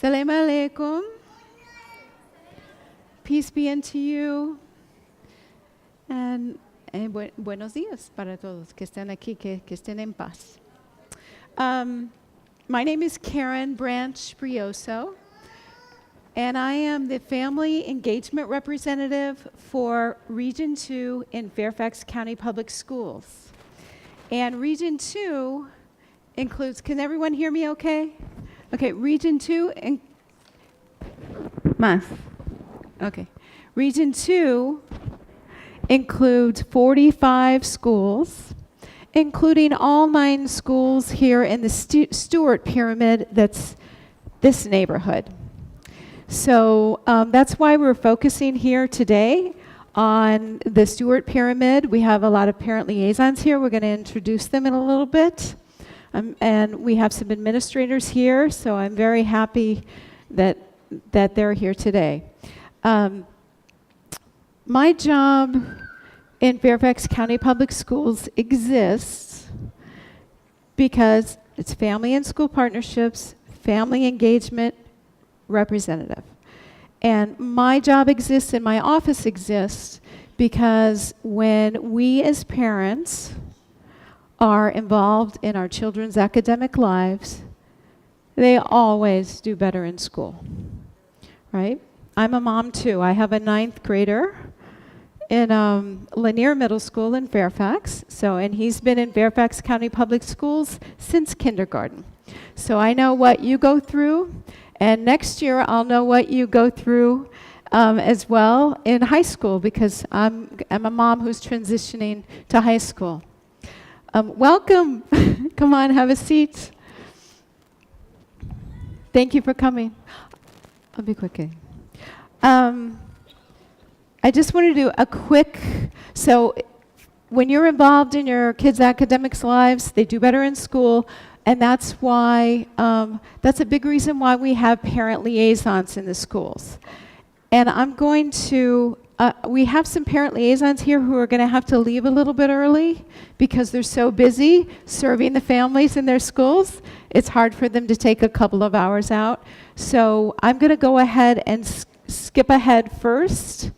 Salam alaikum. Peace be unto you. And buenos días para todos que están aquí, que estén en paz. My name is Karen Branch Brioso, and I am the Family Engagement Representative for Region 2 in Fairfax County Public Schools. And Region 2 includes, can everyone hear me okay? Okay, Region 2, Region 2 includes 45 schools, including all 9 schools here in the Stewart Pyramid, that's this neighborhood. So that's why we're focusing here today on the Stewart Pyramid. We have a lot of parent liaisons here. We're going to introduce them in a little bit. And we have some administrators here, so I'm very happy that they're here today. My job in Fairfax County Public Schools exists because it's Family and School Partnerships, Family Engagement Representative. And my job exists and my office exists because when we as parents are involved in our children's academic lives, they always do better in school, right? I'm a mom too. I have a 9th grader in Lanier Middle School in Fairfax. And he's been in Fairfax County Public Schools since kindergarten. So I know what you go through, and next year I'll know what you go through as well in high school, because I'm a mom who's transitioning to high school. Welcome. Come on, have a seat. Thank you for coming. I'll be quick. I just want to do a quick, so when you're involved in your kids' academics lives, they do better in school, and that's why, that's a big reason why we have parent liaisons in the schools. And I'm going to, we have some parent liaisons here who are going to have to leave a little bit early because they're so busy serving the families in their schools. It's hard for them to take a couple of hours out. So I'm going to go ahead and skip ahead first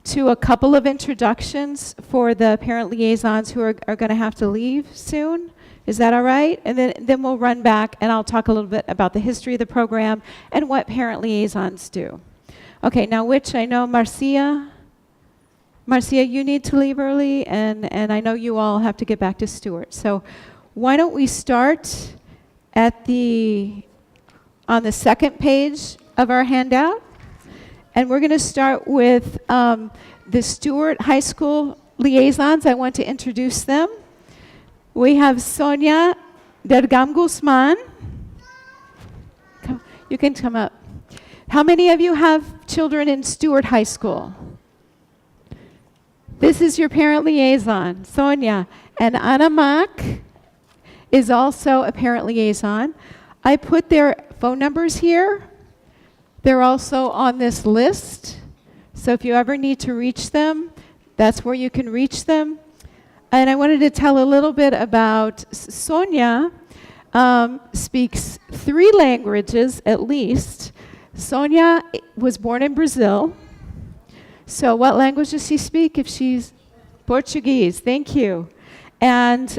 to a couple of introductions for the parent liaisons who are going to have to leave soon. Is that all right? And then we'll run back and I'll talk a little bit about the history of the program and what parent liaisons do. Okay, now which I know Marcia, you need to leave early, and I know you all have to get back to Stewart. So why don't we start on the second page of our handout? And we're going to start with the Stewart High School liaisons. I want to introduce them. We have Sonia Dergam Guzman. You can come up. How many of you have children in Stewart High School? This is your parent liaison, Sonia. And Anna Mack is also a parent liaison. I put their phone numbers here. They're also on this list. So if you ever need to reach them, that's where you can reach them. And I wanted to tell a little bit about Sonia. Speaks 3 languages at least. Sonia was born in Brazil. So what language does she speak if she's Portuguese? Thank you. And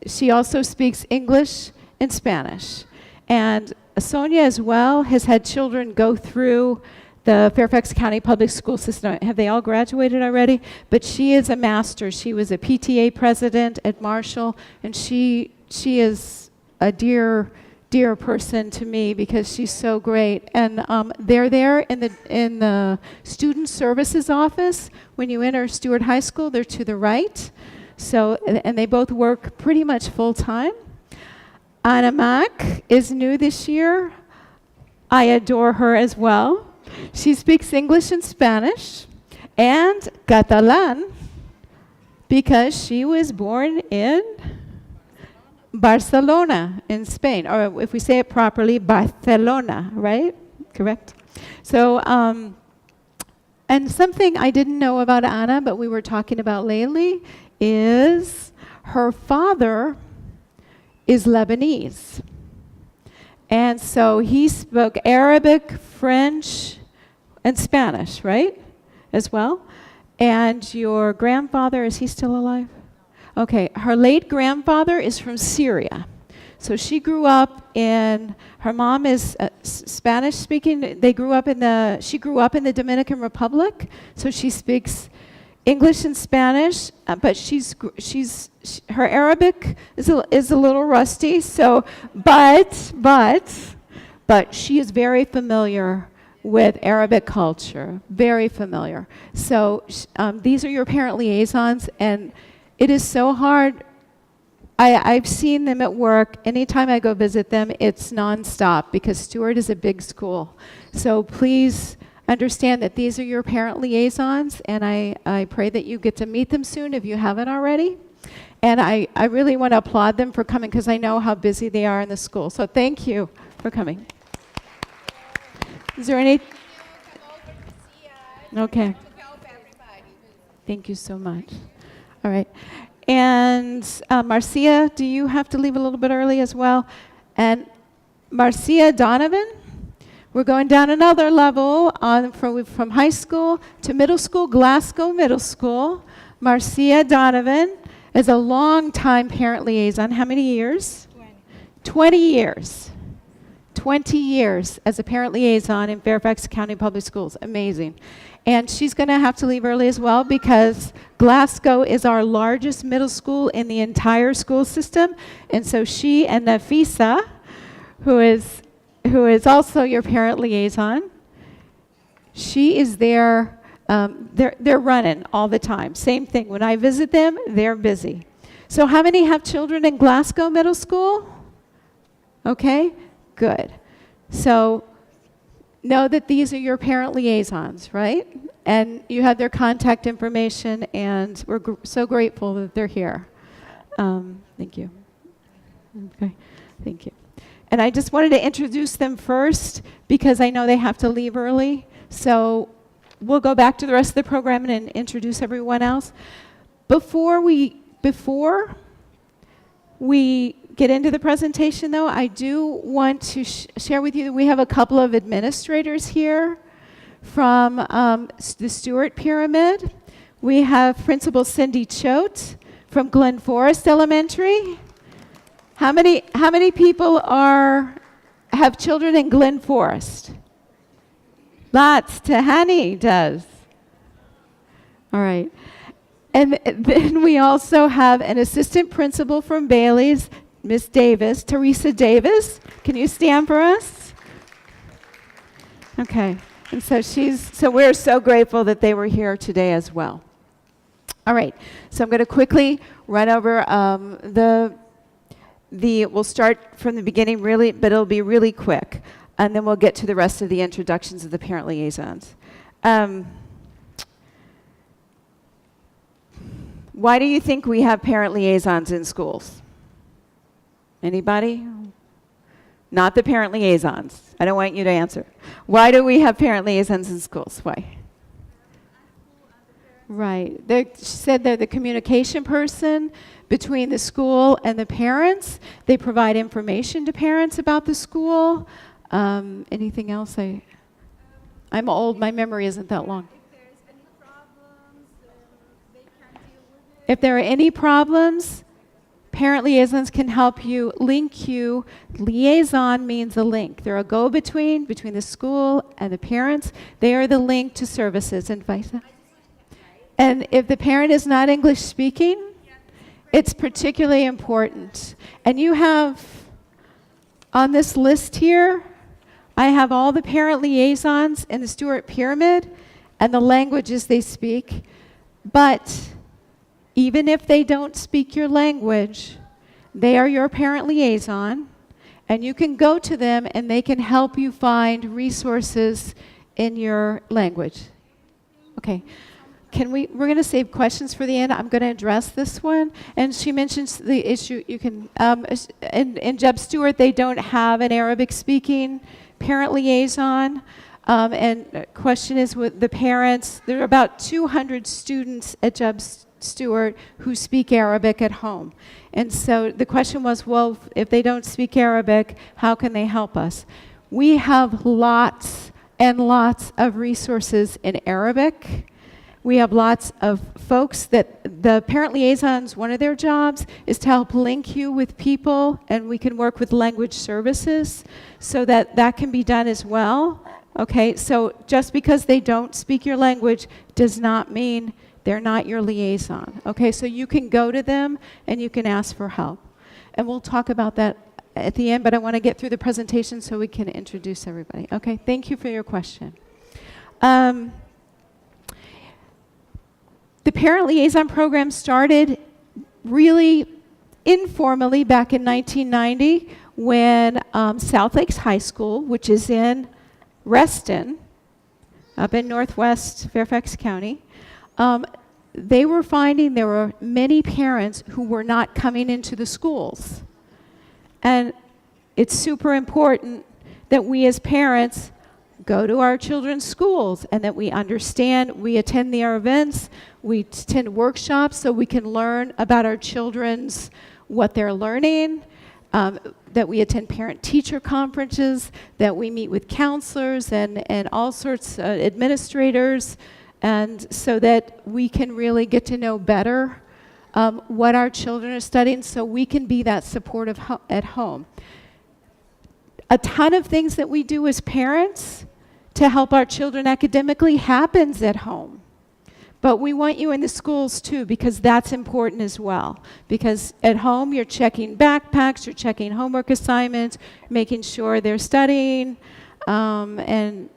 she also speaks English and Spanish. And Sonia as well has had children go through the Fairfax County Public School System. Have they all graduated already? But she is a master. She was a PTA president at Marshall, and she is a dear person to me because she's so great. And they're there in the Student Services office. When you enter Stewart High School, they're to the right. So, and they both work pretty much full time. Anna Mack is new this year. I adore her as well. She speaks English and Spanish and Catalan because she was born in Barcelona in Spain, or if we say it properly, Barcelona, right? Correct? So, and something I didn't know about Anna, but we were talking about lately, is her father is Lebanese. And so he spoke Arabic, French, and Spanish, right? As well. And your grandfather, is he still alive? Okay, her late grandfather is from Syria. So she grew up her mom is Spanish speaking. She grew up in the Dominican Republic, so she speaks English and Spanish, but her Arabic is a little rusty, so, but she is very familiar with Arabic culture, very familiar. So these are your parent liaisons, and it is so hard. I've seen them at work. Anytime I go visit them, it's nonstop because Stewart is a big school. So please understand that these are your parent liaisons, and I pray that you get to meet them soon if you haven't already. And I really want to applaud them for coming because I know how busy they are in the school. So thank you for coming. Is there any? Okay. Thank you so much. All right. And Marcia, do you have to leave a little bit early as well? And Marcia Donovan, we're going down another level from high school to middle school, Glasgow Middle School. Marcia Donovan is a long-time parent liaison. How many years? 20 years. 20 years as a parent liaison in Fairfax County Public Schools. Amazing. And she's going to have to leave early as well because Glasgow is our largest middle school in the entire school system. And so she and Nafisa, who is also your parent liaison, she is there. They're running all the time. Same thing. When I visit them, they're busy. So how many have children in Glasgow Middle School? Okay, good. So know that these are your parent liaisons, right? And you have their contact information, and we're so grateful that they're here. Thank you. Okay, thank you. And I just wanted to introduce them first because I know they have to leave early. So we'll go back to the rest of the program and introduce everyone else. Before we get into the presentation, though, I do want to share with you that we have a couple of administrators here from the Stewart Pyramid. We have Principal Cindy Choate from Glen Forest Elementary. How many people have children in Glen Forest? Lots. Tahani does. All right. And then we also have an assistant principal from Bailey's, Miss Davis, Teresa Davis. Can you stand for us? Okay. And so we're so grateful that they were here today as well. All right. So I'm going to quickly run over we'll start from the beginning really, but it'll be really quick. And then we'll get to the rest of the introductions of the parent liaisons. Why do you think we have parent liaisons in schools? Anybody? Not the parent liaisons. I don't want you to answer. Why do we have parent liaisons in schools? Why? Right. She said they're the communication person between the school and the parents. They provide information to parents about the school. Anything else? I'm old. My memory isn't that long. If there are any problems, parent liaisons can help you, link you. Liaison means a link. They're a go-between between the school and the parents. They are the link to services and vice versa. And if the parent is not English speaking, it's particularly important. And you have, on this list here, I have all the parent liaisons in the Stewart Pyramid and the languages they speak. But even if they don't speak your language, they are your parent liaison, and you can go to them and they can help you find resources in your language. Okay. We're going to save questions for the end. I'm going to address this one. And she mentions the issue, you can, in Jeb Stewart, they don't have an Arabic-speaking parent liaison. And the question is with the parents, there are about 200 students at Jeb steward who speak Arabic at home. And so the question was, well, if they don't speak Arabic, how can they help us? We have lots and lots of resources in Arabic. We have lots of folks that the parent liaisons, one of their jobs is to help link you with people, and we can work with language services so that that can be done as well. Okay, so just because they don't speak your language does not mean they're not your liaison. Okay, so you can go to them and you can ask for help. And we'll talk about that at the end, but I want to get through the presentation so we can introduce everybody. Okay, thank you for your question. The Parent Liaison Program started really informally back in 1990 when South Lakes High School, which is in Reston, up in northwest Fairfax County, they were finding there were many parents who were not coming into the schools. And it's super important that we as parents go to our children's schools and that we understand, we attend their events, we attend workshops so we can learn about our children's, what they're learning, that we attend parent-teacher conferences, that we meet with counselors and all sorts of administrators, and so that we can really get to know better what our children are studying so we can be that supportive at home. A ton of things that we do as parents to help our children academically happens at home. But we want you in the schools too, because that's important as well. Because at home, you're checking backpacks, you're checking homework assignments, making sure they're studying, and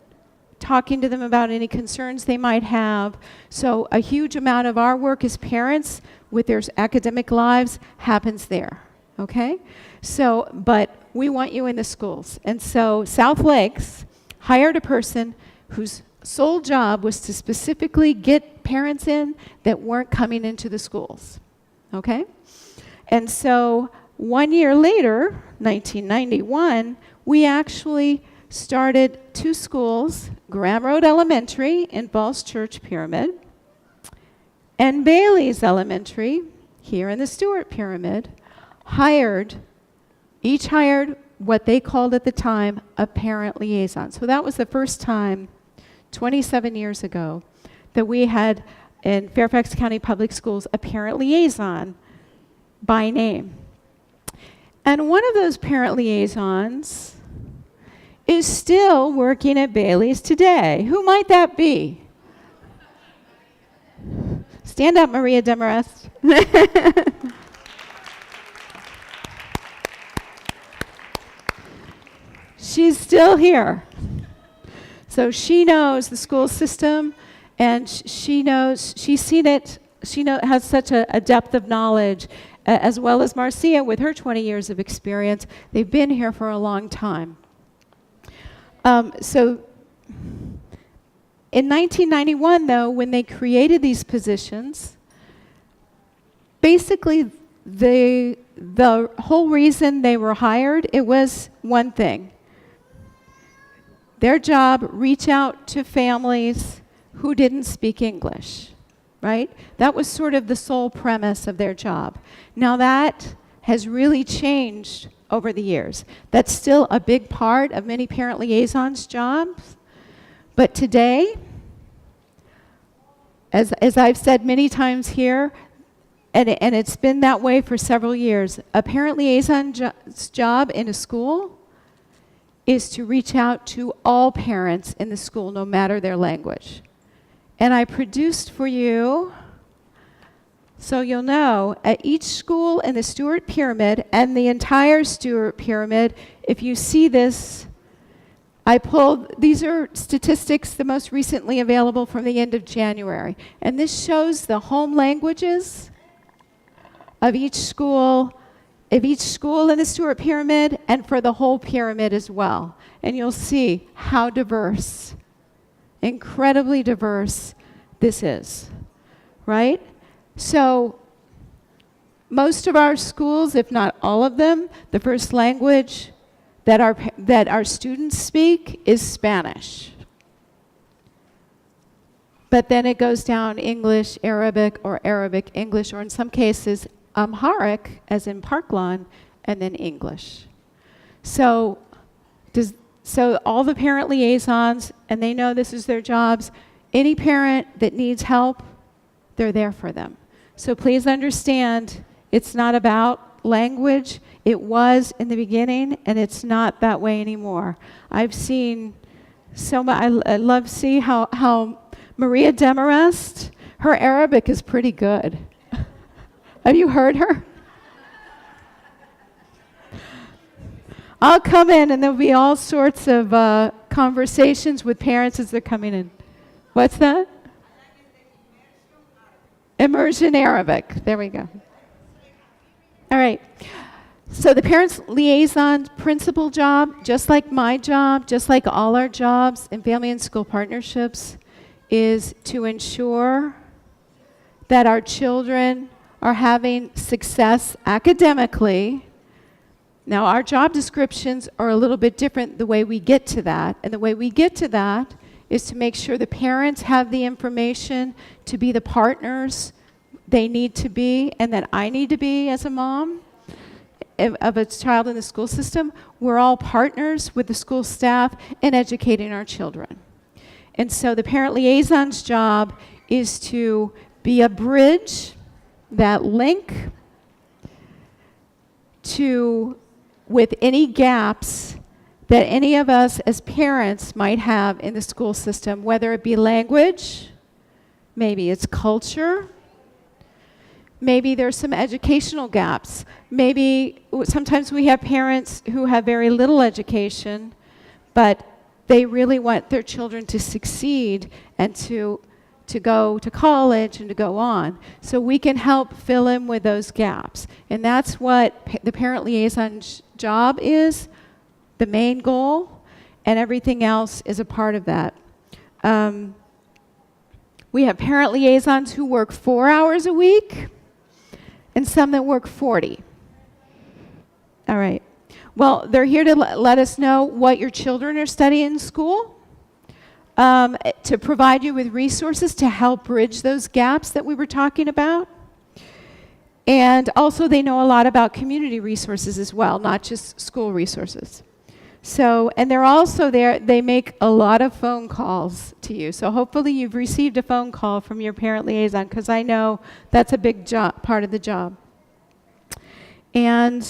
talking to them about any concerns they might have. So a huge amount of our work as parents with their academic lives happens there, okay? So, but we want you in the schools. And so South Lakes hired a person whose sole job was to specifically get parents in that weren't coming into the schools, okay? And so 1 year later, 1991, we actually started 2 schools, Graham Road Elementary in Falls Church Pyramid, and Bailey's Elementary here in the Stewart Pyramid, each hired what they called at the time a parent liaison. So that was the first time, 27 years ago, that we had in Fairfax County Public Schools a parent liaison by name. And one of those parent liaisons is still working at Bailey's today. Who might that be? Stand up, Maria Demarest. She's still here. So she knows the school system, and she knows, she's seen it, has such a depth of knowledge, as well as Marcia with her 20 years of experience. They've been here for a long time. So in 1991, though, when they created these positions, basically the whole reason they were hired, it was one thing. Their job, reach out to families who didn't speak English, right? That was sort of the sole premise of their job. Now that has really changed over the years. That's still a big part of many parent liaisons' jobs. But today, as I've said many times here, and it's been that way for several years, a parent liaison's job in a school is to reach out to all parents in the school, no matter their language. And I produced for you, so you'll know, at each school in the Stewart Pyramid and the entire Stewart Pyramid, if you see this, I pulled, these are statistics, the most recently available from the end of January. And this shows the home languages of each school in the Stewart Pyramid and for the whole pyramid as well. And you'll see how diverse, incredibly diverse this is, right? So most of our schools, if not all of them, the first language that our students speak is Spanish. But then it goes down English, Arabic, or Arabic, English, or in some cases, Amharic, as in Park Lawn, and then English. So all the parent liaisons, and they know this is their jobs, any parent that needs help, they're there for them. So please understand, it's not about language. It was in the beginning, and it's not that way anymore. I've seen so much. I love to see how Maria Demarest, her Arabic is pretty good. Have you heard her? I'll come in, and there'll be all sorts of conversations with parents as they're coming in. What's that? Immersion Arabic. There we go. All right. So the parents liaison principal job, just like my job, just like all our jobs in family and school partnerships, is to ensure that our children are having success academically. Now, our job descriptions are a little bit different the way we get to that. And the way we get to that is to make sure the parents have the information to be the partners they need to be and that I need to be as a mom of a child in the school system. We're all partners with the school staff in educating our children. And so the parent liaison's job is to be a bridge, that link with any gaps that any of us as parents might have in the school system, whether it be language, maybe it's culture, maybe there's some educational gaps. Maybe sometimes we have parents who have very little education, but they really want their children to succeed and to go to college and to go on. So we can help fill in with those gaps. And that's what the parent liaison's job is, the main goal, and everything else is a part of that. We have parent liaisons who work 4 hours a week and some that work 40. All right. Well, they're here to let us know what your children are studying in school, to provide you with resources to help bridge those gaps that we were talking about. And also they know a lot about community resources as well, not just school resources. So, and they're also there, they make a lot of phone calls to you. So hopefully you've received a phone call from your parent liaison, because I know that's a big part of the job. And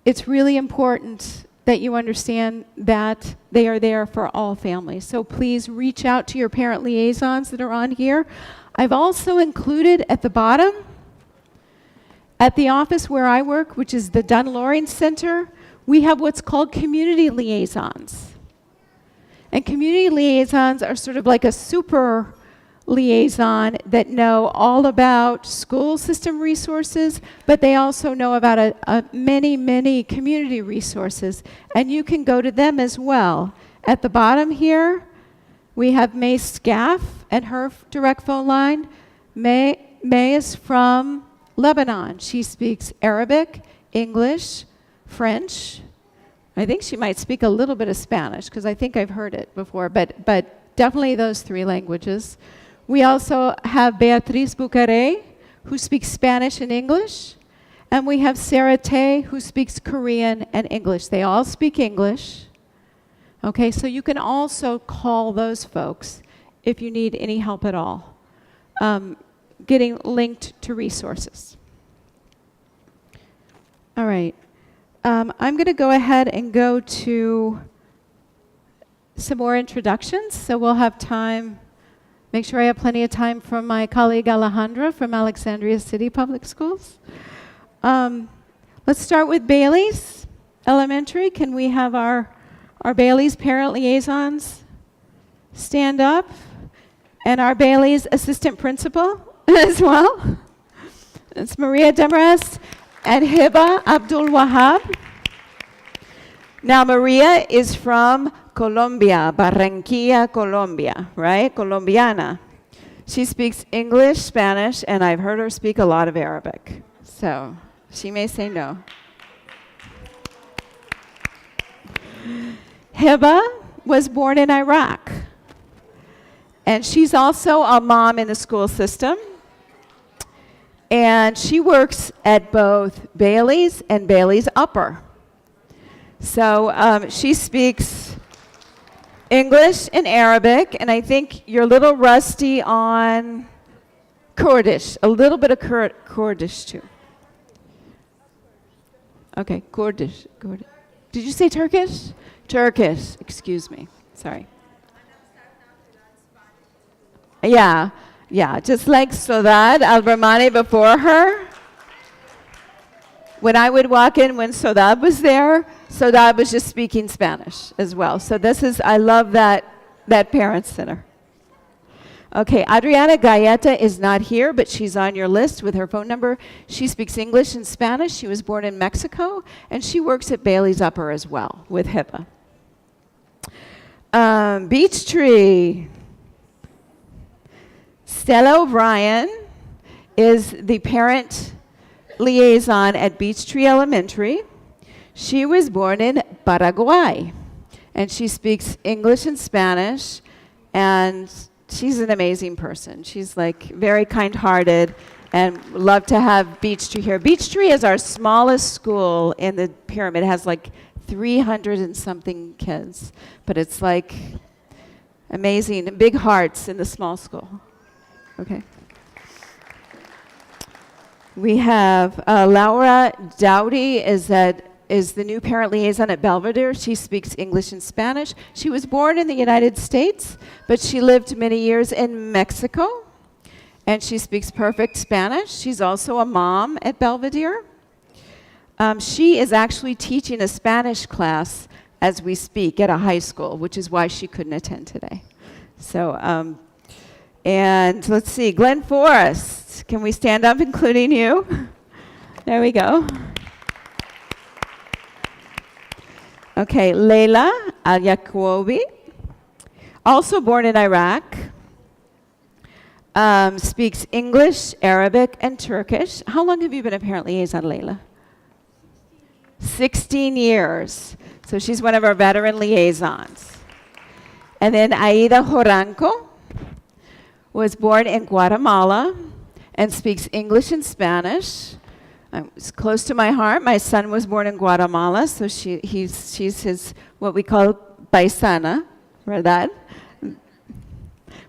it's really important that you understand that they are there for all families. So please reach out to your parent liaisons that are on here. I've also included at the bottom, at the office where I work, which is the Dunn-Loring Center, we have what's called community liaisons. And community liaisons are sort of like a super liaison that know all about school system resources, but they also know about many, many community resources. And you can go to them as well. At the bottom here, we have May Scaff and her direct phone line. May is from Lebanon. She speaks Arabic, English, French. I think she might speak a little bit of Spanish, because I think I've heard it before, but definitely those 3 languages. We also have Beatriz Bucare, who speaks Spanish and English. And we have Sarah Tay, who speaks Korean and English. They all speak English. Okay, so you can also call those folks if you need any help at all, getting linked to resources. All right. I'm going to go ahead and go to some more introductions, so we'll have time. Make sure I have plenty of time from my colleague Alejandra from Alexandria City Public Schools. Let's start with Bailey's Elementary. Can we have our Bailey's parent liaisons stand up? And our Bailey's assistant principal as well. It's Maria Demarest and Hiba Abdul Wahab. Now, Maria is from Colombia, Barranquilla, Colombia, right? Colombiana. She speaks English, Spanish, and I've heard her speak a lot of Arabic. So she may say no. Hiba was born in Iraq. And she's also a mom in the school system. And she works at both Bailey's and Bailey's Upper. So she speaks English and Arabic, and I think you're a little rusty on Kurdish, a little bit of Kurdish too. Okay, Kurdish. Did you say Turkish? Turkish, excuse me, sorry. Yeah, just like Sodad Al-Rahmani before her. When I would walk in when Sodad was there, Sodad was just speaking Spanish as well. So I love that parent center. Okay, Adriana Gaeta is not here, but she's on your list with her phone number. She speaks English and Spanish. She was born in Mexico, and she works at Bailey's Upper as well with HIPAA. Beech Tree. Stella O'Brien is the parent liaison at Beech Tree Elementary. She was born in Paraguay, and she speaks English and Spanish, and she's an amazing person. She's like very kind-hearted, and love to have Beech Tree here. Beech Tree is our smallest school in the pyramid. It has like 300 and something kids, but it's like amazing, big hearts in the small school. Okay. We have Laura Dowdy is the new parent liaison at Belvedere. She speaks English and Spanish. She was born in the United States, but she lived many years in Mexico, and she speaks perfect Spanish. She's also a mom at Belvedere. She is actually teaching a Spanish class as we speak at a high school, which is why she couldn't attend today. So, and let's see, Glen Forest. Can we stand up, including you? There we go. Okay, Leila Al-Yaquobi, also born in Iraq, speaks English, Arabic, and Turkish. How long have you been a parent liaison, Leila? 16 years. So she's one of our veteran liaisons. And then Aida Joranco was born in Guatemala and speaks English and Spanish. It's close to my heart. My son was born in Guatemala, so she's his, what we call paisana, ¿verdad?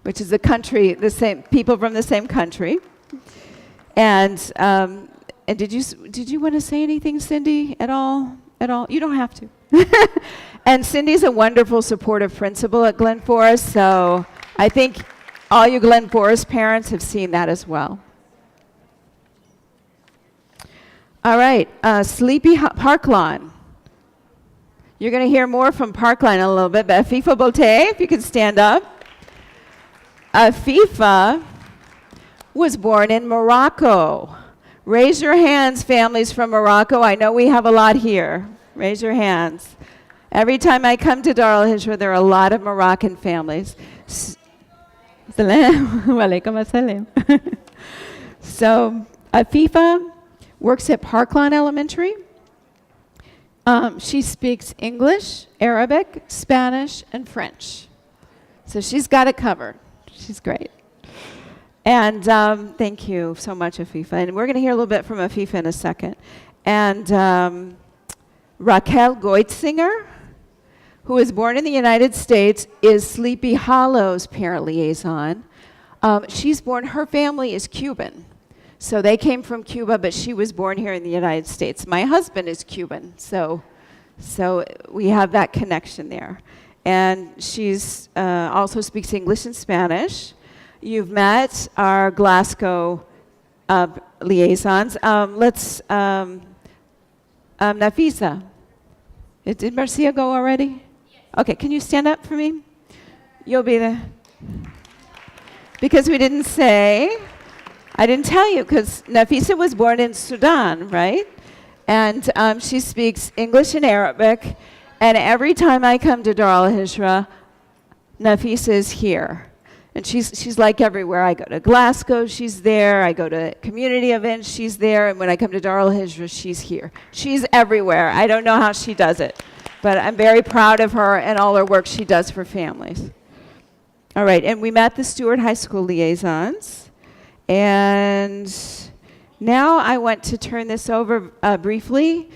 Which is a country, the same people from the same country. And did you want to say anything, Cindy, at all? You don't have to. And Cindy's a wonderful supportive principal at Glen Forest, so I think all you Glen Forest parents have seen that as well. All right, Sleepy Parklawn. You're going to hear more from Parkline in a little bit, but Afifa Bolte, if you could stand up. Afifa was born in Morocco. Raise your hands, families from Morocco. I know we have a lot here. Raise your hands. Every time I come to Dar al-Hijrah, there are a lot of Moroccan families. Walaikum assalam. So Afifa works at Parklawn Elementary. She speaks English, Arabic, Spanish, and French. So she's got it covered. She's great. And thank you so much, Afifa. And we're going to hear a little bit from Afifa in a second. And Raquel Goitzinger, who was born in the United States, is Sleepy Hollow's parent liaison. She's born, her family is Cuban. So they came from Cuba, but she was born here in the United States. My husband is Cuban, so we have that connection there. And she's also speaks English and Spanish. You've met our Glasgow liaisons. Nafisa. Did Marcia go already? Yes. Okay, can you stand up for me? You'll be the... Because we didn't say... I didn't tell you, because Nafisa was born in Sudan, right? And she speaks English and Arabic. And every time I come to Dar al-Hijrah, Nafisa is here. And she's like everywhere. I go to Glasgow, she's there. I go to community events, she's there. And when I come to Dar al-Hijrah, she's here. She's everywhere. I don't know how she does it. But I'm very proud of her and all her work she does for families. All right, and we met the Stewart High School liaisons. And now I want to turn this over briefly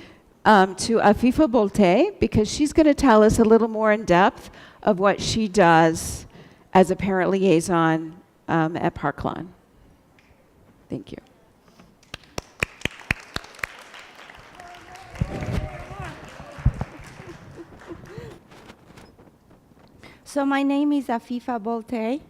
to Afifa Bolte, because she's going to tell us a little more in depth of what she does as a parent liaison at Park Lawn. Thank you. So my name is Afifa Bolte.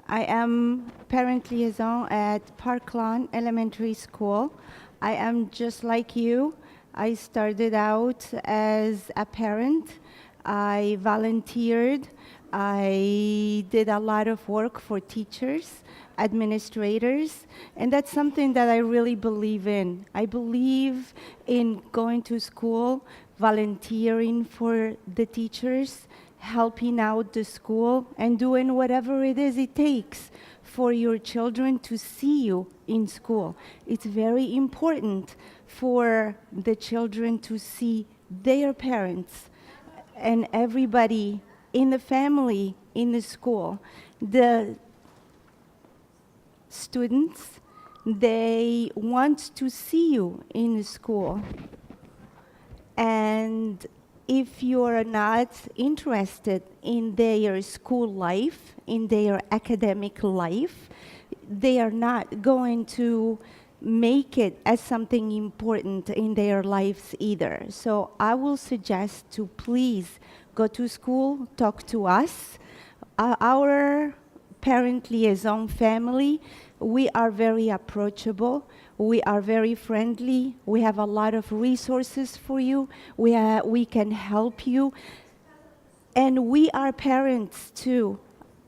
I am parent liaison at Park Lawn Elementary School. I am just like you. I started out as a parent. I volunteered. I did a lot of work for teachers, administrators, and that's something that I really believe in. I believe in going to school, volunteering for the teachers, helping out the school, and doing whatever it is it takes for your children to see you in school. It's very important for the children to see their parents and everybody in the family in the school. The students, they want to see you in the school. And if you're not interested in their school life, in their academic life, they are not going to make it as something important in their lives either. So I will suggest to please go to school, talk to us. Our parent liaison family, we are very approachable. We are very friendly. We have a lot of resources for you. We can help you. And we are parents too.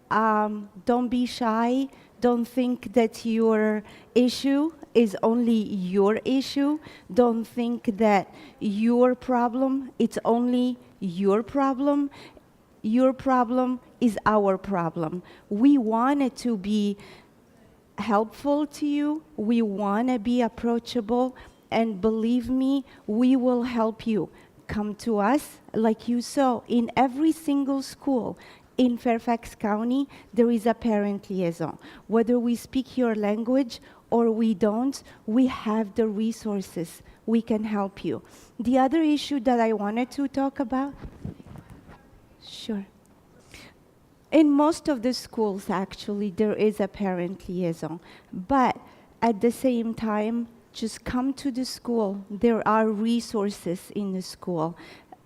Don't be shy. Don't think that your issue is only your issue. Don't think that your problem, it's only your problem. Your problem is our problem. We wanted to be helpful to you. We want to be approachable, and believe me, we will help you. Come to us. Like you saw, in every single school in Fairfax County, there is a parent liaison. Whether we speak your language or we don't, we have the resources. We can help you. The other issue that I wanted to talk about, sure. In most of the schools, actually, there is a parent liaison. But at the same time, just come to the school. There are resources in the school.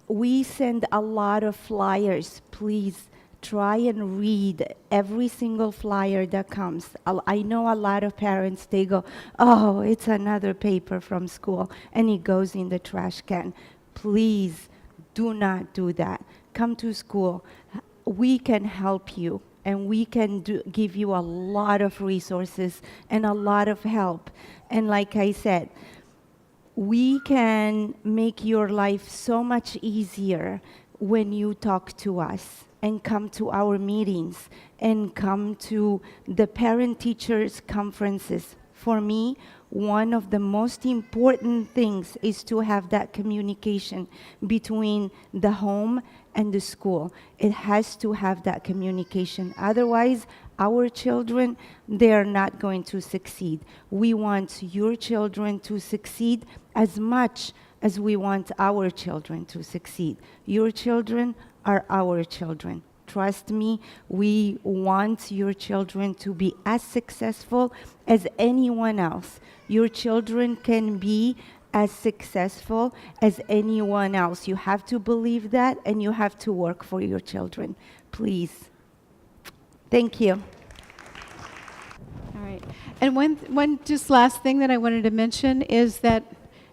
We send a lot of flyers. Please try and read every single flyer that comes. I know a lot of parents, they go, oh, it's another paper from school, and it goes in the trash can. Please do not do that. Come to school. We can help you, and we can give you a lot of resources and a lot of help. And like I said, we can make your life so much easier when you talk to us and come to our meetings and come to the parent-teachers conferences. For me, one of the most important things is to have that communication between the home and the school. It has to have that communication. Otherwise, our children, they are not going to succeed. We want your children to succeed as much as we want our children to succeed. Your children are our children. Trust me, we want your children to be as successful as anyone else. Your children can be as successful as anyone else. You have to believe that, and you have to work for your children. Please. Thank you. All right. And one just last thing that I wanted to mention is that,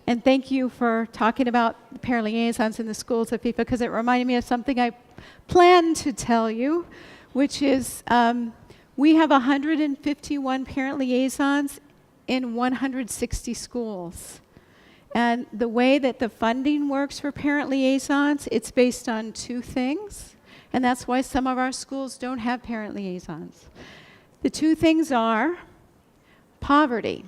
and thank you for talking about the parent liaisons in the schools at FIFA, because it reminded me of something I planned to tell you, which is we have 151 parent liaisons in 160 schools. And the way that the funding works for parent liaisons, it's based on two things, and that's why some of our schools don't have parent liaisons. The two things are poverty.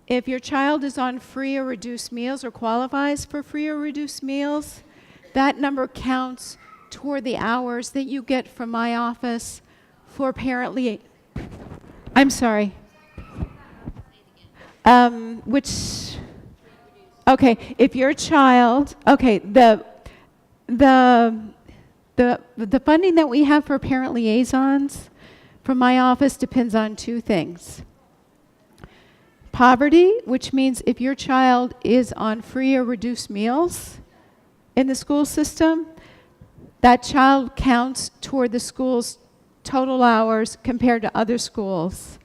If your child is on free or reduced meals or qualifies for free or reduced meals, that number counts toward the hours that you get from my office for I'm sorry. If your child, the funding that we have for parent liaisons from my office depends on two things. Poverty, which means if your child is on free or reduced meals in the school system, that child counts toward the school's total hours compared to other schools.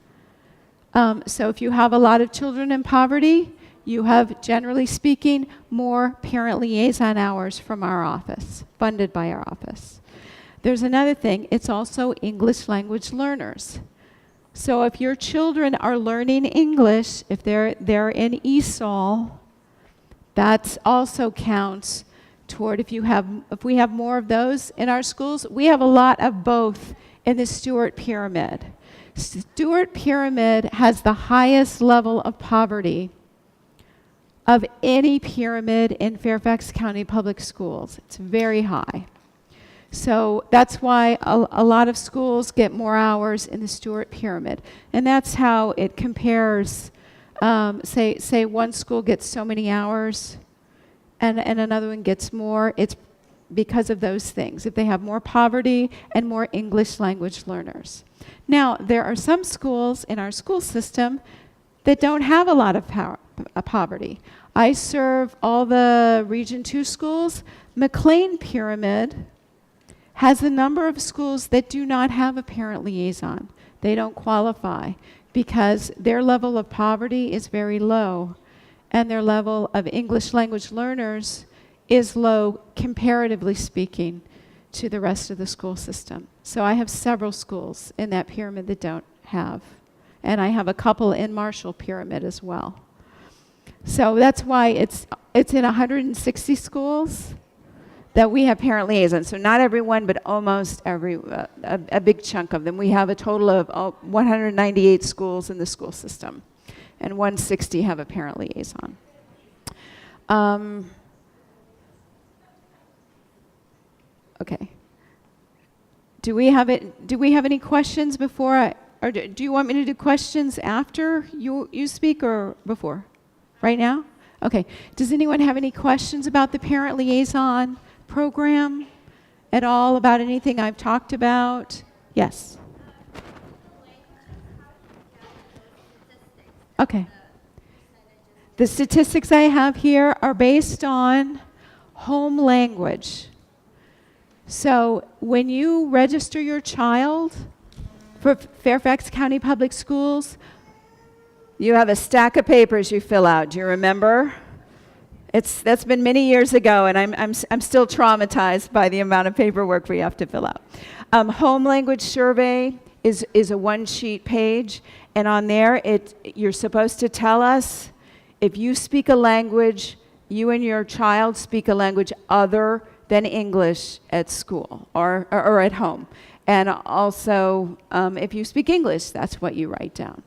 So if you have a lot of children in poverty, you have, generally speaking, more parent liaison hours from our office, funded by our office. There's another thing, it's also English language learners. So if your children are learning English, if they're in ESOL, that also counts toward if we have more of those in our schools. We have a lot of both in the Stewart Pyramid. Stewart Pyramid has the highest level of poverty of any pyramid in Fairfax County Public Schools. It's very high. So that's why a lot of schools get more hours in the Stewart Pyramid. And that's how it compares, say one school gets so many hours and another one gets more. It's because of those things, if they have more poverty and more English language learners. Now, there are some schools in our school system that don't have a lot of poverty. I serve all the Region 2 schools. McLean Pyramid has a number of schools that do not have a parent liaison. They don't qualify because their level of poverty is very low and their level of English language learners is low, comparatively speaking, to the rest of the school system. So I have several schools in that pyramid that don't have, and I have a couple in Marshall Pyramid as well. So that's why it's in 160 schools that we have parent liaisons. So not everyone, but almost every, a big chunk of them. We have a total of 198 schools in the school system, and 160 have a parent liaison. Okay. Do we have any questions before or do you want me to do questions after you speak or before? Right now? Okay. Does anyone have any questions about the parent liaison program at all, about anything I've talked about? Yes. Okay. The statistics I have here are based on home language. So when you register your child for Fairfax County Public Schools, you have a stack of papers you fill out. Do you remember? That's been many years ago, and I'm still traumatized by the amount of paperwork we have to fill out. Home language survey is a one-sheet page, and on there you're supposed to tell us if you speak a language, you and your child speak a language other than English at school or at home. And also, if you speak English, that's what you write down.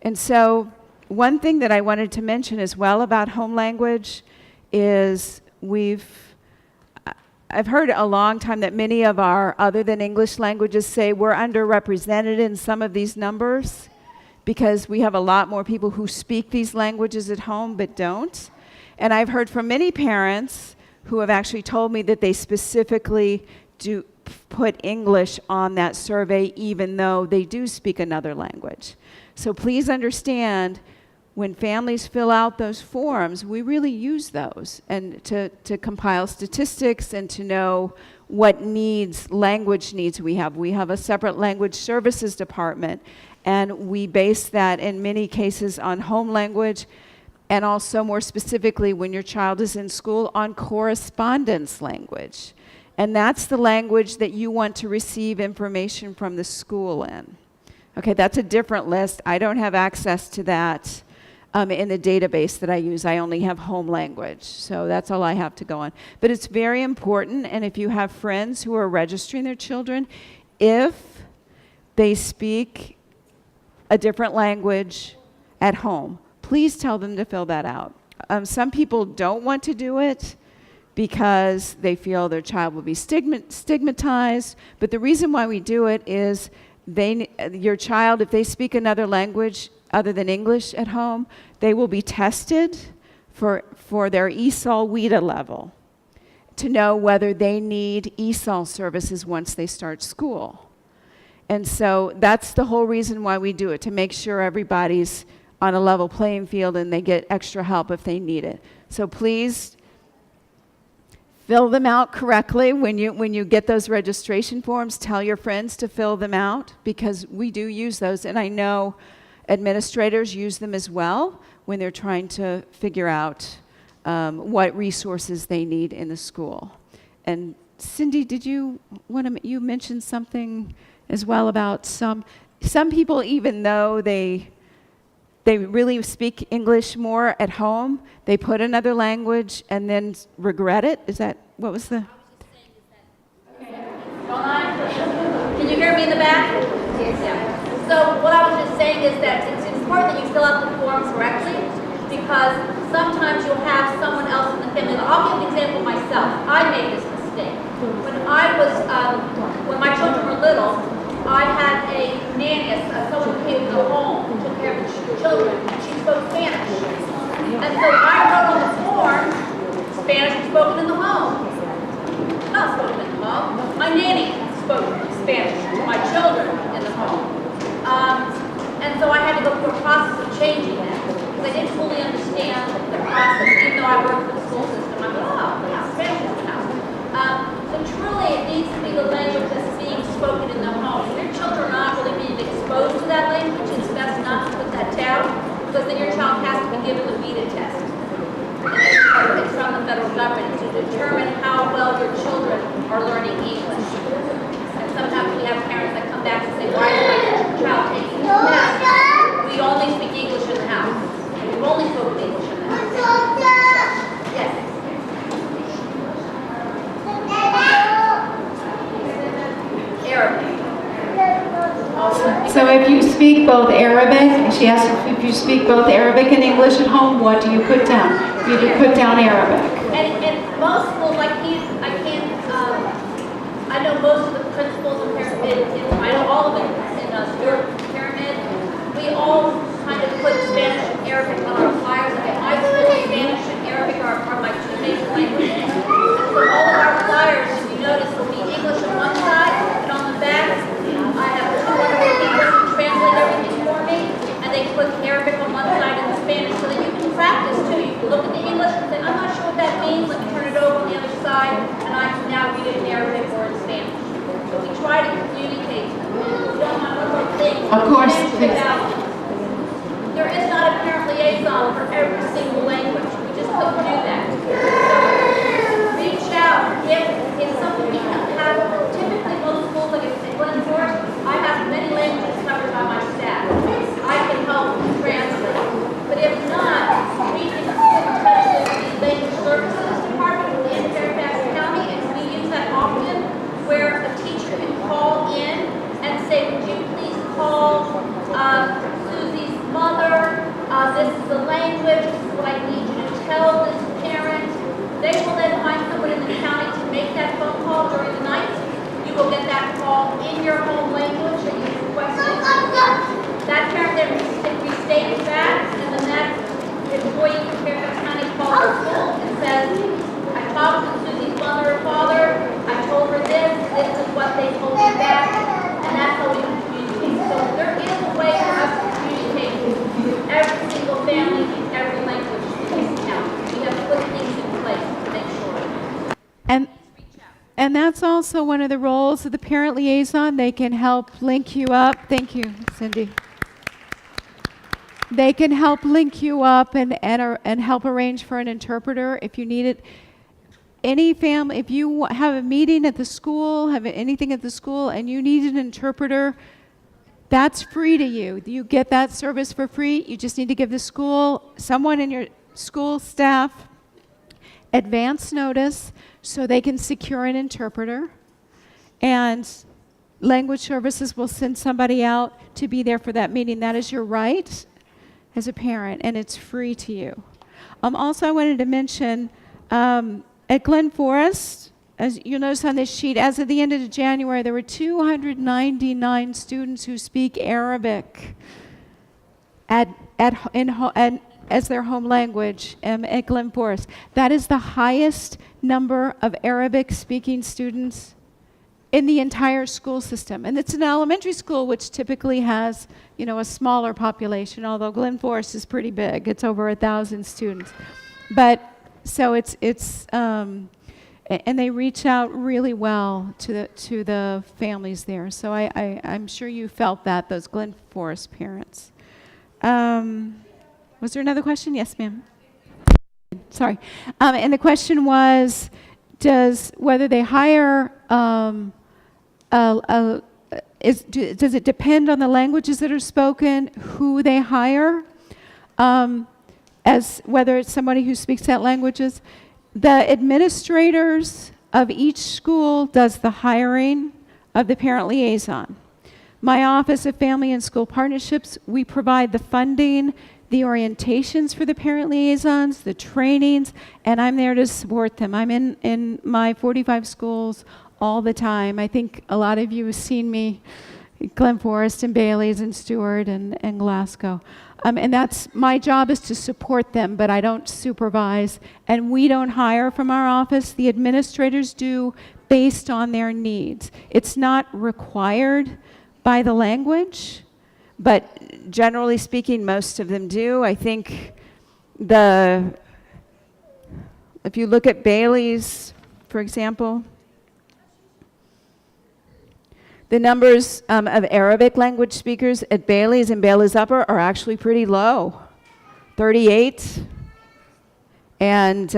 And so one thing that I wanted to mention as well about home language is I've heard a long time that many of our other than English languages say we're underrepresented in some of these numbers because we have a lot more people who speak these languages at home but don't. And I've heard from many parents who have actually told me that they specifically do put English on that survey even though they do speak another language. So please understand, when families fill out those forms, we really use those and to compile statistics and to know what language needs we have. We have a separate language services department, and we base that in many cases on home language, and also more specifically when your child is in school on correspondence language. And that's the language that you want to receive information from the school in. Okay, that's a different list. I don't have access to that in the database that I use. I only have home language, so that's all I have to go on. But it's very important, and if you have friends who are registering their children, if they speak a different language at home, please tell them to fill that out. Some people don't want to do it because they feel their child will be stigmatized. But the reason why we do it is your child, if they speak another language other than English at home, they will be tested for their ESOL WIDA level to know whether they need ESOL services once they start school. And so that's the whole reason why we do it, to make sure everybody's on a level playing field and they get extra help if they need it. So please fill them out correctly. When you get those registration forms, tell your friends to fill them out, because we do use those, and I know administrators use them as well when they're trying to figure out what resources they need in the school. And Cindy, did you mentioned something as well about some people, even though they really speak English more at home, they put another language and then regret it? Is that, what was the? Hold on. Can you hear me in the back? Yes. Yeah. So what I was just saying is that it's important that you fill out the form correctly, because sometimes you'll have someone else in the family. I'll give an example myself. I made this mistake. When my children were little, I had a nanny, someone who came to the home, who took care of the children, and she spoke Spanish. And so I wrote on the form, Spanish was spoken in the home. Not spoken in the home. My nanny spoke Spanish to my children in the home. And so I had to go through a process of changing that, because I didn't fully understand the process. Even though I worked for the school system, I thought, oh, yeah, Spanish is the house. So truly, it needs to be the language that's being spoken in the home. If your children are not really being exposed to that language, it's best not to put that down, because then your child has to be given the VITA test. It's from the federal government to determine how well your children are learning English. And sometimes we have parents that come back and say, why is my child taking this test? We only speak English in the house. We've only spoken English in the house. Yes. Arabic. So if you speak both Arabic, she asked if you speak both Arabic and English at home, what do you put down? You put down Arabic. And most schools, I know most of the principals and parents, I know all of them in Stewart Pyramid, we all kind of put Spanish and Arabic on our flyers. At my school, Spanish and Arabic are my two major languages. And so all of our flyers, if you notice, will be English on one side, and on the back, I have two wonderful people who translate everything for me, and they put Arabic on one side and Spanish, so that you can practice too. You can look at the English and say, I'm not sure what that means, let me turn it over on the other side, and I can now read it in Arabic or in Spanish. So we try to communicate. We don't want one more thing. Of course. There is not a parent liaison for every single language. We just couldn't do that. So reach out. If something we have, typically most schools, like in Glen Forest, I have many languages covered by my staff. I can help translate. But if not, we can put in touch with the language services department in Fairfax County, and we use that often, where a teacher can call in and say, would you please call Susie's mother, this is the language, this is what I need you to tell this parent. They will then find someone in the county to make that phone call during the night. You will get that call in your home language that you requested. That parent then restates that, and then that employee from Fairfax County calls the school and says, I talked to Susie's mother or father, I told her this is what they told me back, and that's how we can communicate. So there is a way for us to communicate with every single family in every language in this county. We have put things in place to make sure. And that's also one of the roles of the parent liaison. They can help link you up. Thank you, Cindy. They can help link you up and help arrange for an interpreter if you need it. Any family, if you have a meeting at the school, have anything at the school, and you need an interpreter, that's free to you. You get that service for free. You just need to give the school, someone in your school staff, advance notice so they can secure an interpreter. And language services will send somebody out to be there for that meeting. That is your right as a parent, and it's free to you. Also, I wanted to mention, At Glen Forest, as you'll notice on this sheet, as of the end of January, there were 299 students who speak Arabic as their home language at Glen Forest. That is the highest number of Arabic-speaking students in the entire school system. And it's an elementary school which typically has, a smaller population, although Glen Forest is pretty big. It's over 1,000 students. But so and they reach out really well to the families there. So I'm sure you felt that, those Glen Forest parents. Was there another question? Yes, ma'am. Sorry. And the question was, whether they hire, does it depend on the languages that are spoken, who they hire, as whether it's somebody who speaks that languages? The administrators of each school does the hiring of the parent liaison. My Office of Family and School Partnerships, we provide the funding, the orientations for the parent liaisons, the trainings, and I'm there to support them. I'm in my 45 schools all the time. I think a lot of you have seen me at Glen Forest and Bailey's and Stewart and Glasgow. And that's my job, is to support them, but I don't supervise. And we don't hire from our office. The administrators do, based on their needs. It's not required by the language, but generally speaking, most of them do. I think if you look at Bailey's, for example, the numbers of Arabic language speakers at Bailey's and Bailey's Upper are actually pretty low, 38. And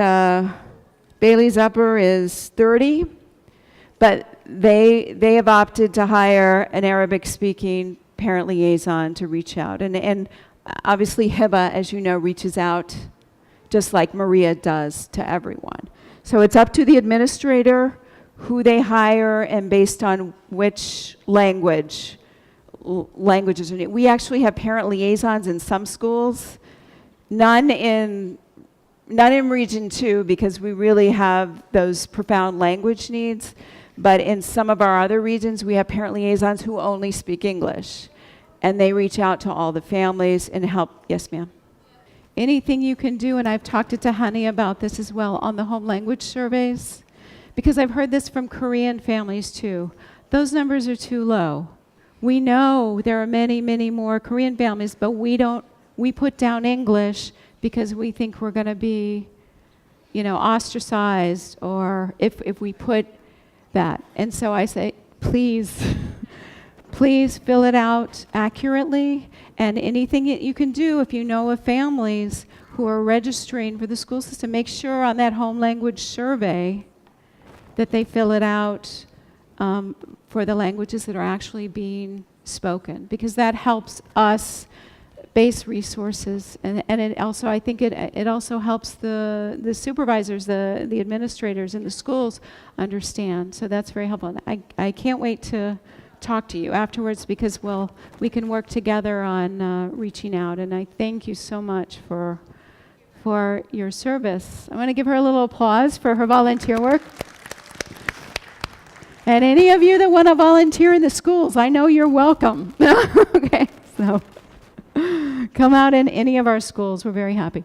Bailey's Upper is 30. But they have opted to hire an Arabic-speaking parent liaison to reach out. And obviously Hiba, as you know, reaches out just like Maria does to everyone. So it's up to the administrator who they hire and based on which languages are needed. We actually have parent liaisons in some schools, none in Region 2 because we really have those profound language needs, but in some of our other regions we have parent liaisons who only speak English, and they reach out to all the families and help. Yes, ma'am. Anything you can do, and I've talked to Tahani about this as well, on the home language surveys, because I've heard this from Korean families too. Those numbers are too low. We know there are many, many more Korean families, but we put down English because we think we're going to be, ostracized, or if we put that. And so I say, please fill it out accurately, and anything that you can do, if you know of families who are registering for the school system, make sure on that home language survey that they fill it out for the languages that are actually being spoken, because that helps us base resources, and it also, I think it also helps the supervisors, the administrators in the schools understand. So that's very helpful. And I can't wait to talk to you afterwards, because we can work together on reaching out. And I thank you so much for your service. I want to give her a little applause for her volunteer work. And any of you that want to volunteer in the schools, I know you're welcome. Okay, so come out in any of our schools. We're very happy.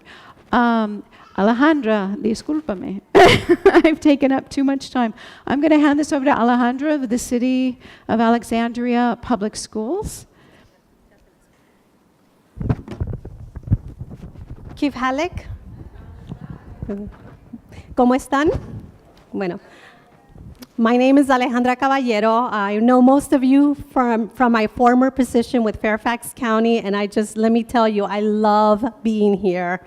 Alejandra, discúlpame. I've taken up too much time. I'm going to hand this over to Alejandra of the City of Alexandria Public Schools. Kif Halek. ¿Cómo están? Bueno. My name is Alejandra Caballero. I know most of you from my former position with Fairfax County, and let me tell you, I love being here.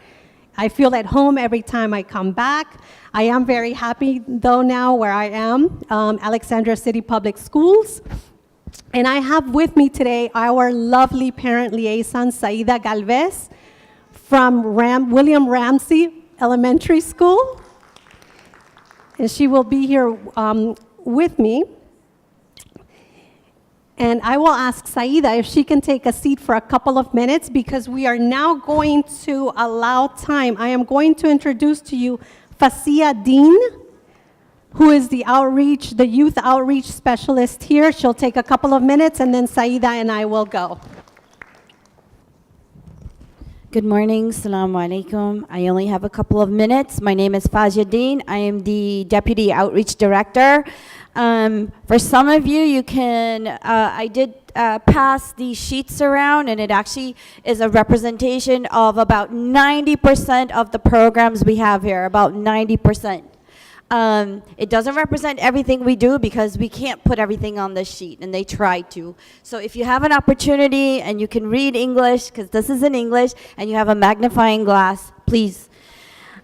I feel at home every time I come back. I am very happy, though, now where I am, Alexandria City Public Schools. And I have with me today our lovely parent liaison, Saida Galvez, from William Ramsey Elementary School. And she will be here with me. And I will ask Saida if she can take a seat for a couple of minutes, because we are now going to allow time. I am going to introduce to you Fasia Dean who is the youth outreach specialist here. She'll take a couple of minutes, and then Saida and I will go. Good morning, Assalamu alaikum. I only have a couple of minutes. My name is Fajaddin. I am the Deputy Outreach Director. For some of you, I did pass these sheets around, and it actually is a representation of about 90% of the programs we have here, about 90%. It doesn't represent everything we do because we can't put everything on this sheet, and they try to. So if you have an opportunity and you can read English, because this is in English, and you have a magnifying glass, please.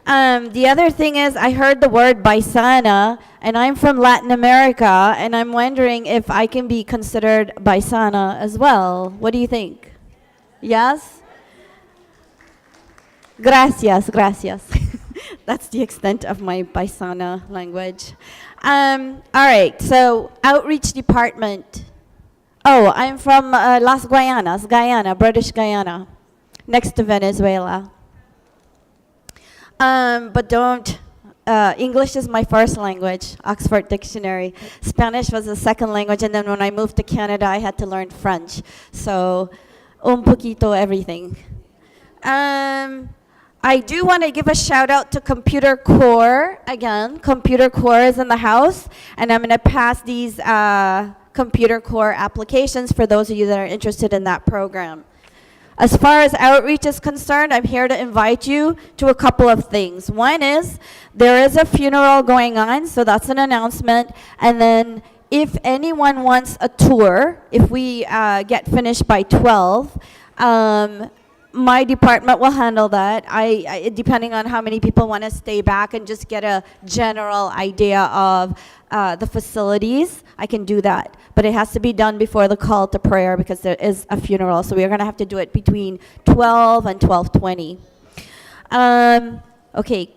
The other thing is, I heard the word Baisana, and I'm from Latin America, and I'm wondering if I can be considered Baisana as well. What do you think? Yes? Gracias, gracias. That's the extent of my Baisana language. All right, so outreach department. Oh, I'm from Las Guayanas, Guyana, British Guyana, next to Venezuela. But don't, English is my first language, Oxford Dictionary. Spanish was the second language, and then when I moved to Canada, I had to learn French. So, un poquito everything. I do want to give a shout out to Computer Core. Again, Computer Core is in the house, and I'm going to pass these Computer Core applications for those of you that are interested in that program. As far as outreach is concerned, I'm here to invite you to a couple of things. One is, there is a funeral going on, so that's an announcement. And then, if anyone wants a tour, if we get finished by 12, my department will handle that. Depending on how many people want to stay back and just get a general idea of the facilities, I can do that. But it has to be done before the call to prayer because there is a funeral. So we're going to have to do it between 12 and 12:20. Okay.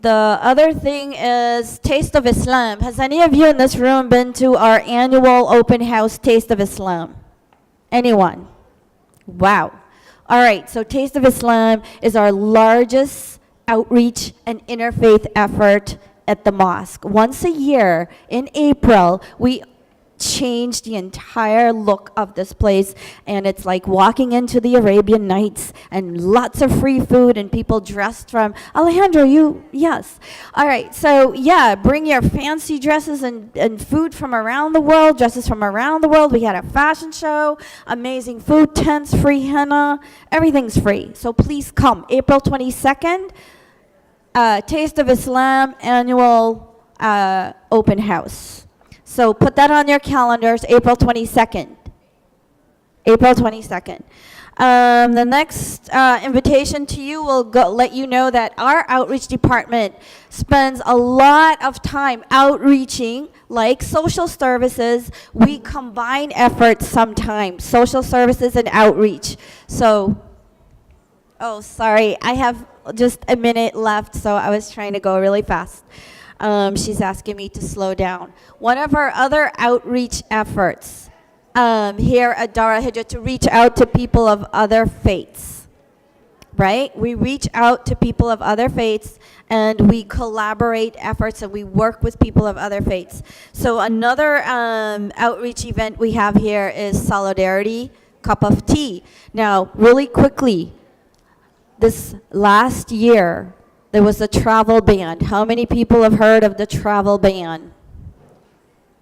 The other thing is Taste of Islam. Has any of you in this room been to our annual open house Taste of Islam? Anyone? Wow. All right, so Taste of Islam is our largest outreach and interfaith effort at the mosque. Once a year, in April, we change the entire look of this place, and it's like walking into the Arabian Nights, and lots of free food, and people dressed from, Alejandro, yes. All right, so yeah, bring your fancy dresses and food from around the world, dresses from around the world. We had a fashion show, amazing food tents, free henna, everything's free. So please come, April 22nd, Taste of Islam annual open house. So put that on your calendars, April 22nd. April 22nd. The next invitation to you will let you know that our outreach department spends a lot of time outreaching, like social services. We combine efforts sometimes, social services and outreach. So, oh, sorry, I have just a minute left, so I was trying to go really fast. She's asking me to slow down. One of our other outreach efforts here at Dar Al-Hijrah to reach out to people of other faiths, right? We reach out to people of other faiths, and we collaborate efforts, and we work with people of other faiths. So another outreach event we have here is Solidarity Cup of Tea. Now, really quickly, this last year, there was a travel ban. How many people have heard of the travel ban?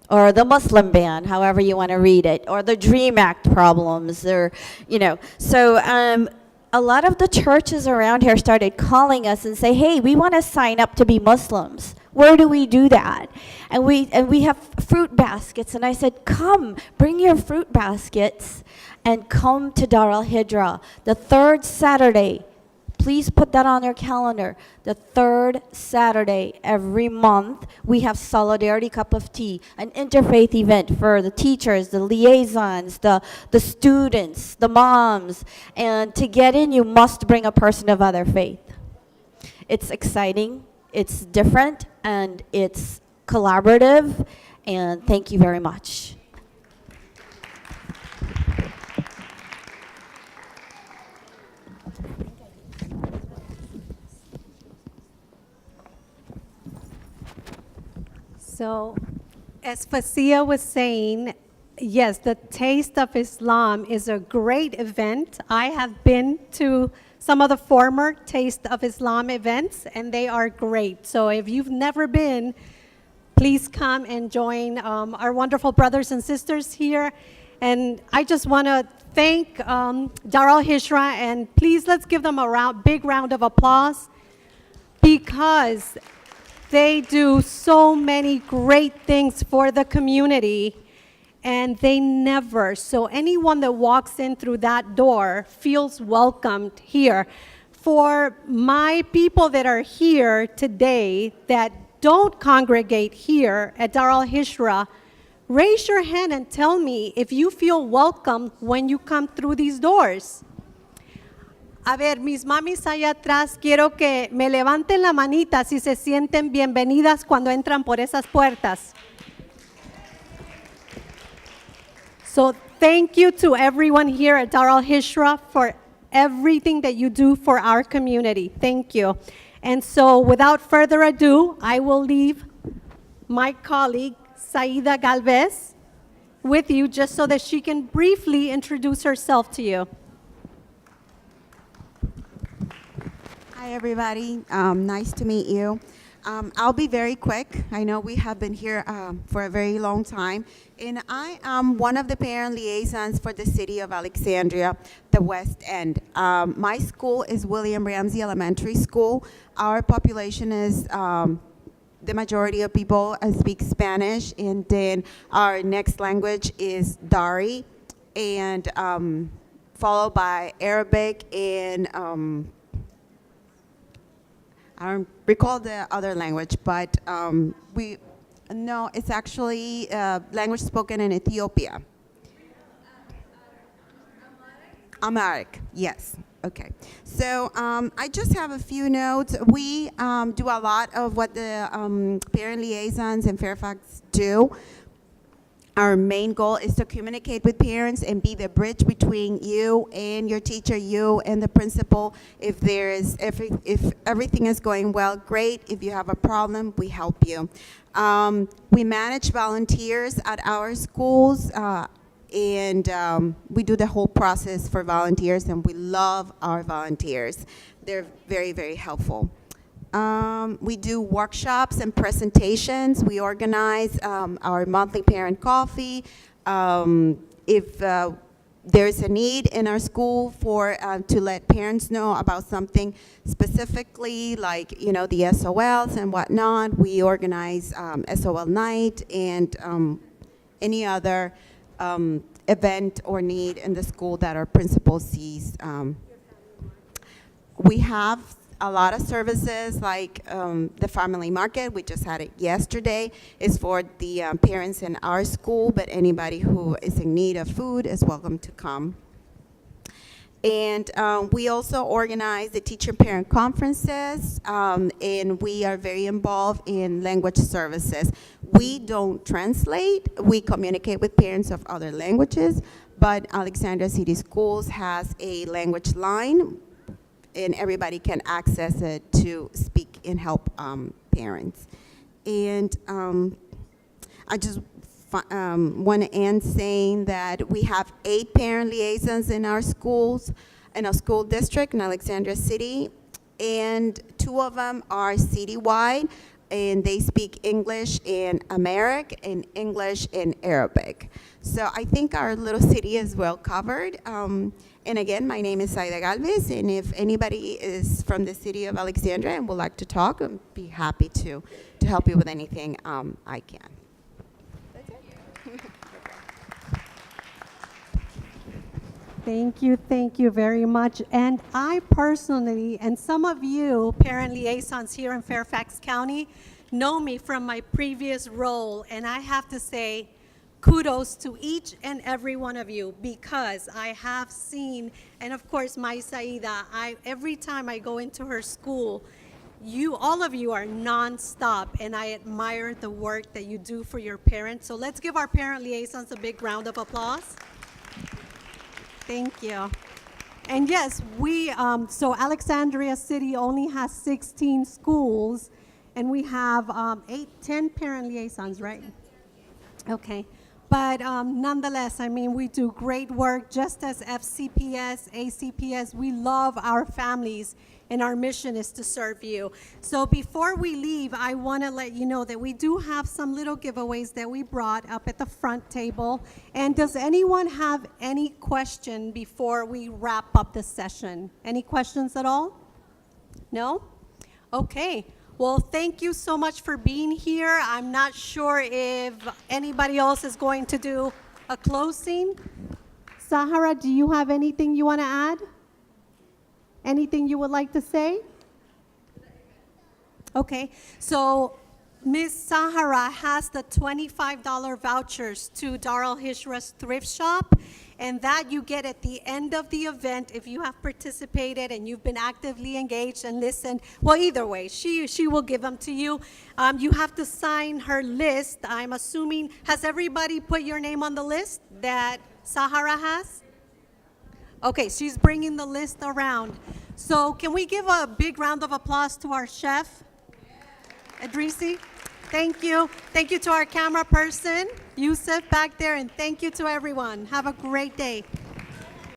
Or the Muslim ban, however you want to read it, or the DREAM Act problems, or, you know. So a lot of the churches around here started calling us and say, hey, we want to sign up to be Muslims. Where do we do that? And we have fruit baskets. And I said, come, bring your fruit baskets and come to Dar Al-Hijrah. The third Saturday, please put that on your calendar. The third Saturday every month, we have Solidarity Cup of Tea, an interfaith event for the teachers, the liaisons, the students, the moms. And to get in, you must bring a person of other faith. It's exciting, it's different, and it's collaborative. And thank you very much. So, as Fasia was saying, yes, the Taste of Islam is a great event. I have been to some of the former Taste of Islam events, and they are great. So if you've never been, please come and join our wonderful brothers and sisters here. And I just want to thank Al-Hijrah, and please let's give them a big round of applause, because they do so many great things for the community, and they never, so anyone that walks in through that door feels welcomed here. For my people that are here today that don't congregate here at Dar al-Hijrah, raise your hand and tell me if you feel welcome when you come through these doors. A ver, mis mamis allá atrás, quiero que me levanten la manita si se sienten bienvenidas cuando entran por esas puertas. So thank you to everyone here at Dar al-Hijrah for everything that you do for our community. Thank you. And so without further ado, I will leave my colleague, Saida Galvez, with you just so that she can briefly introduce herself to you. Hi, everybody. Nice to meet you. I'll be very quick. I know we have been here for a very long time. And I am one of the parent liaisons for the city of Alexandria, the West End. My school is William Ramsey Elementary School. Our population is, the majority of people speak Spanish. And then our next language is Dari, and followed by Arabic and I don't recall the other language, but no, it's actually language spoken in Ethiopia. Amharic, yes. Okay. So I just have a few notes. We do a lot of what the parent liaisons in Fairfax do. Our main goal is to communicate with parents and be the bridge between you and your teacher, you and the principal. If everything is going well, great. If you have a problem, we help you. We manage volunteers at our schools, and we do the whole process for volunteers, and we love our volunteers. They're very, very helpful. We do workshops and presentations. We organize our monthly parent coffee. If there's a need in our school for to let parents know about something specifically, like the SOLs and whatnot, we organize SOL night and any other event or need in the school that our principal sees. We have a lot of services like the family market. We just had it yesterday. It's for the parents in our school, but anybody who is in need of food is welcome to come. And we also organize the teacher-parent conferences, and we are very involved in language services. We don't translate. We communicate with parents of other languages, but Alexandria City Schools has a language line, and everybody can access it to speak and help parents. And I just want to end saying that we have 8 parent liaisons in our schools, in our school district in Alexandria City, and 2 of them are citywide, and they speak English and Amharic and English and Arabic. So I think our little city is well covered. And again, my name is Saida Galvez, and if anybody is from the city of Alexandria and would like to talk, I'd be happy to help you with anything I can. That's it. Thank you very much. And I personally, and some of you parent liaisons here in Fairfax County, know me from my previous role, and I have to say, kudos to each and every one of you, because I have seen, and of course my Saida, every time I go into her school, all of you are nonstop, and I admire the work that you do for your parents. So let's give our parent liaisons a big round of applause. Thank you. And yes, so Alexandria City only has 16 schools, And we have 10 parent liaisons, right? Okay. But nonetheless, I mean, we do great work just as FCPS, ACPS. We love our families, and our mission is to serve you. So before we leave, I want to let you know that we do have some little giveaways that we brought up at the front table. And does anyone have any question before we wrap up the session? Any questions at all? No? Okay. Well, thank you so much for being here. I'm not sure if anybody else is going to do a closing. Sahara, do you have anything you want to add? Anything you would like to say? Okay, so Ms. Sahara has the $25 vouchers to Dar Al-Hijrah's thrift shop, and that you get at the end of the event if you have participated and you've been actively engaged and listened. Well, either way, she will give them to you. You have to sign her list. I'm assuming, has everybody put your name on the list that Sahara has? Okay, she's bringing the list around. So can we give a big round of applause to our chef, Idrisi? Thank you. Thank you to our camera person, Yusuf, back there, and thank you to everyone. Have a great day.